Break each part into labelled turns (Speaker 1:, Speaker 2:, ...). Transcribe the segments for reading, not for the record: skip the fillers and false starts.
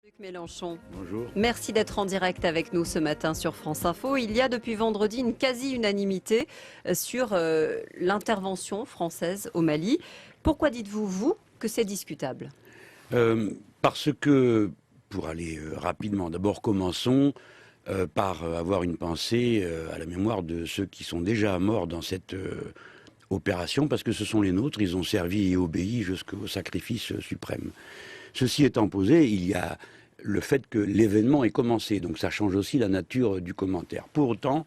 Speaker 1: Luc Mélenchon,
Speaker 2: Bonjour.
Speaker 1: merci d'être en direct avec nous ce matin sur France Info. Il y a depuis vendredi une quasi-unanimité sur l'intervention française au Mali. Pourquoi dites-vous, vous, que c'est discutable?
Speaker 2: Parce que, pour aller rapidement, d'abord commençons par avoir une pensée à la mémoire de ceux qui sont déjà morts dans cette opération, parce que ce sont les nôtres, ils ont servi et obéi jusqu'au sacrifice suprême. Ceci étant posé, il y a le fait que l'événement est commencé, donc ça change aussi la nature du commentaire. Pour autant,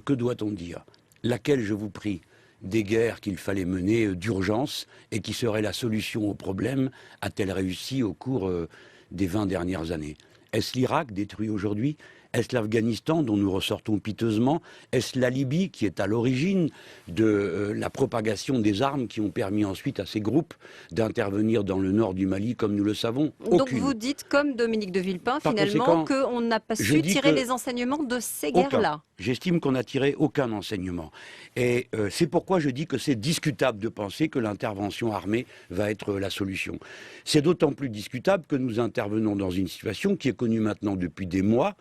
Speaker 2: que doit-on dire? Laquelle, je vous prie, des guerres qu'il fallait mener d'urgence et qui seraient la solution au problème a-t-elle réussi au cours des 20 dernières années? Est-ce l'Irak détruit aujourd'hui? Est-ce l'Afghanistan dont nous ressortons piteusement? Est-ce la Libye qui est à l'origine de la propagation des armes qui ont permis ensuite à ces groupes d'intervenir dans le nord du Mali comme nous le savons?
Speaker 1: Donc
Speaker 2: Aucune.
Speaker 1: vous dites, comme Dominique de Villepin,
Speaker 2: Par
Speaker 1: finalement,
Speaker 2: conséquent,
Speaker 1: qu'on n'a pas
Speaker 2: je
Speaker 1: su
Speaker 2: dis
Speaker 1: tirer
Speaker 2: que
Speaker 1: les enseignements de ces
Speaker 2: aucun.
Speaker 1: guerres-là.
Speaker 2: J'estime qu'on n'a tiré aucun enseignement. Et c'est pourquoi je dis que c'est discutable de penser que l'intervention armée va être la solution. C'est d'autant plus discutable que nous intervenons dans une situation qui est connue maintenant depuis des mois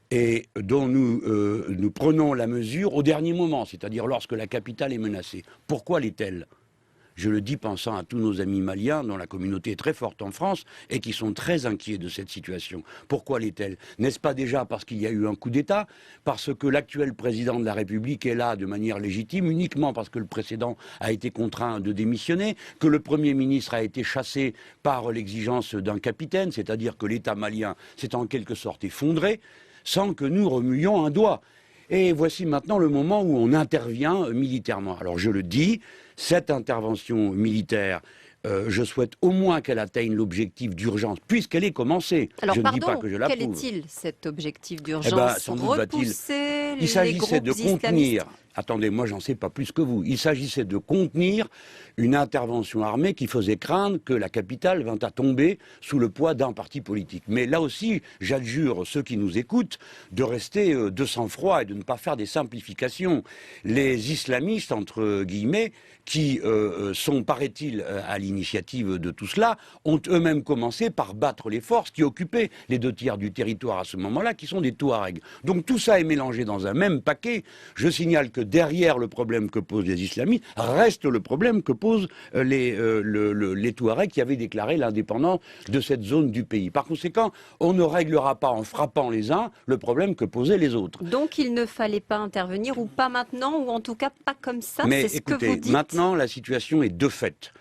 Speaker 2: et dont nous prenons la mesure au dernier moment, c'est-à-dire lorsque la capitale est menacée. Pourquoi l'est-elle ? Je le dis pensant à tous nos amis maliens, dont la communauté est très forte en France, et qui sont très inquiets de cette situation. Pourquoi l'est-elle? N'est-ce pas déjà parce qu'il y a eu un coup d'État? Parce que l'actuel président de la République est là de manière légitime, uniquement parce que le précédent a été contraint de démissionner, que le Premier ministre a été chassé par l'exigence d'un capitaine, c'est-à-dire que l'État malien s'est en quelque sorte effondré, sans que nous remuions un doigt. Et voici maintenant le moment où on intervient militairement. Alors je le dis, cette intervention militaire, je souhaite au moins qu'elle atteigne l'objectif d'urgence, puisqu'elle est commencée.
Speaker 1: Alors
Speaker 2: je ne dis
Speaker 1: pardon,
Speaker 2: pas que je
Speaker 1: quel
Speaker 2: l'approuve.
Speaker 1: est-il cet objectif
Speaker 2: Eh ben,
Speaker 1: d'urgence?
Speaker 2: sans doute va-t-il.
Speaker 1: Repousser
Speaker 2: Il
Speaker 1: les
Speaker 2: s'agissait
Speaker 1: groupes
Speaker 2: de
Speaker 1: islamistes?
Speaker 2: contenir, attendez, moi j'en sais pas plus que vous, il s'agissait de contenir une intervention armée qui faisait craindre que la capitale vint à tomber sous le poids d'un parti politique. Mais là aussi, j'adjure ceux qui nous écoutent de rester de sang-froid et de ne pas faire des simplifications. Les islamistes, entre guillemets, qui sont, paraît-il, à l'initiative de tout cela, ont eux-mêmes commencé par battre les forces qui occupaient les 2/3 du territoire à ce moment-là, qui sont des Touaregs. Donc tout ça est mélangé dans un même paquet. Je signale que derrière le problème que posent les islamistes, reste le problème que posent les Touaregs qui avaient déclaré l'indépendance de cette zone du pays. Par conséquent, on ne réglera pas en frappant les uns le problème que posaient les autres.
Speaker 1: Donc il ne fallait pas intervenir, ou pas maintenant, ou en tout cas pas comme ça,
Speaker 2: Mais
Speaker 1: c'est ce
Speaker 2: écoutez,
Speaker 1: que vous dites.
Speaker 2: maintenant la situation est de fait.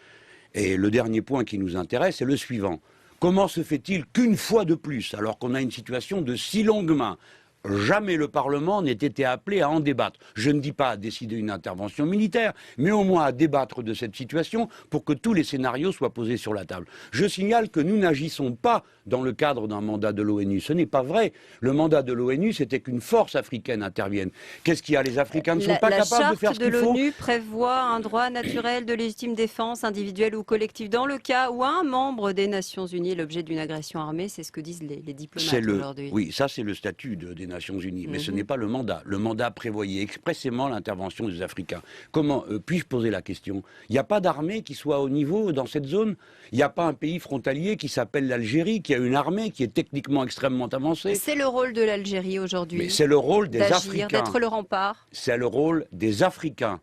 Speaker 2: Et le dernier point qui nous intéresse est le suivant. Comment se fait-il qu'une fois de plus, alors qu'on a une situation de si longue main, jamais le Parlement n'ait été appelé à en débattre? Je ne dis pas à décider une intervention militaire, mais au moins à débattre de cette situation pour que tous les scénarios soient posés sur la table. Je signale que nous n'agissons pas dans le cadre d'un mandat de l'ONU. Ce n'est pas vrai. Le mandat de l'ONU, c'était qu'une force africaine intervienne. Qu'est-ce qu'il y a? Les Africains ne sont pas capables de faire ce qu'il faut.
Speaker 1: La charte de l'ONU prévoit un droit naturel de légitime défense, individuelle ou collective, dans le cas où un membre des Nations Unies est l'objet d'une agression armée. C'est ce que disent les diplomates aujourd'hui.
Speaker 2: Oui, ça c'est le statut des Nations Unies, mais ce n'est pas le mandat. Le mandat prévoyait expressément l'intervention des Africains. Comment puis-je poser la question? Il n'y a pas d'armée qui soit au niveau dans cette zone? Il n'y a pas un pays frontalier qui s'appelle l'Algérie, qui a une armée qui est techniquement extrêmement avancée?
Speaker 1: C'est le rôle de l'Algérie aujourd'hui.
Speaker 2: Mais c'est le rôle des Africains.
Speaker 1: D'être le rempart.
Speaker 2: C'est le rôle des Africains.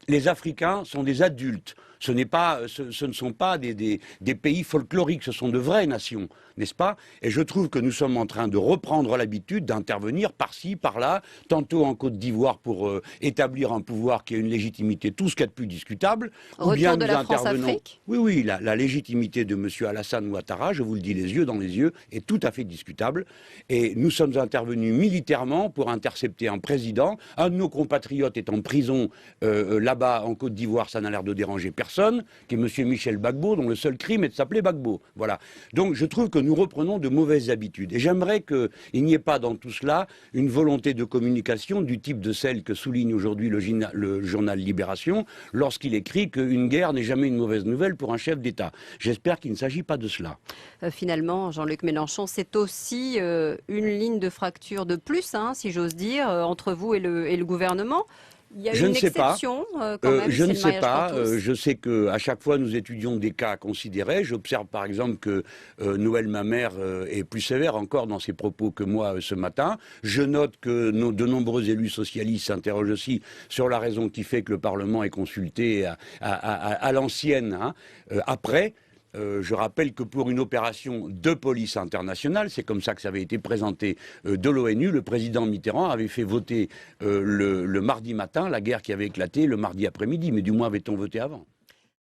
Speaker 2: Les Africains sont des adultes. Ce ne sont pas des pays folkloriques, ce sont de vraies nations, n'est-ce pas? Et je trouve que nous sommes en train de reprendre l'habitude d'intervenir par-ci, par-là, tantôt en Côte d'Ivoire pour établir un pouvoir qui a une légitimité tout ce qu'il y a de plus discutable.
Speaker 1: Retour
Speaker 2: ou bien
Speaker 1: de
Speaker 2: nous
Speaker 1: la
Speaker 2: intervenons.
Speaker 1: France-Afrique?
Speaker 2: Oui, la légitimité de M. Alassane Ouattara, je vous le dis les yeux dans les yeux, est tout à fait discutable. Et nous sommes intervenus militairement pour intercepter un président. Un de nos compatriotes est en prison là-bas en Côte d'Ivoire, ça n'a l'air de déranger personne, qui est M. Michel Gbagbo, dont le seul crime est de s'appeler Gbagbo. Voilà. Donc je trouve que nous reprenons de mauvaises habitudes. Et j'aimerais qu'il n'y ait pas dans tout cela une volonté de communication du type de celle que souligne aujourd'hui le journal Libération, lorsqu'il écrit qu'une guerre n'est jamais une mauvaise nouvelle pour un chef d'État. J'espère qu'il ne s'agit pas de cela.
Speaker 1: Finalement, Jean-Luc Mélenchon, c'est aussi une ligne de fracture de plus, hein, si j'ose dire, entre vous et le gouvernement. Il y a
Speaker 2: Je
Speaker 1: une
Speaker 2: ne sais pas.
Speaker 1: exception quand même,
Speaker 2: Je
Speaker 1: c'est
Speaker 2: ne
Speaker 1: le
Speaker 2: sais
Speaker 1: mariage
Speaker 2: pas.
Speaker 1: pour tous.
Speaker 2: Je sais qu'à chaque fois, nous étudions des cas considérés. J'observe par exemple que Noël Mamère est plus sévère encore dans ses propos que moi ce matin. Je note que de nombreux élus socialistes s'interrogent aussi sur la raison qui fait que le Parlement est consulté à l'ancienne, hein, après. Je rappelle que pour une opération de police internationale, c'est comme ça que ça avait été présenté de l'ONU, le président Mitterrand avait fait voter le mardi matin la guerre qui avait éclaté le mardi après-midi, mais du moins avait-on voté avant.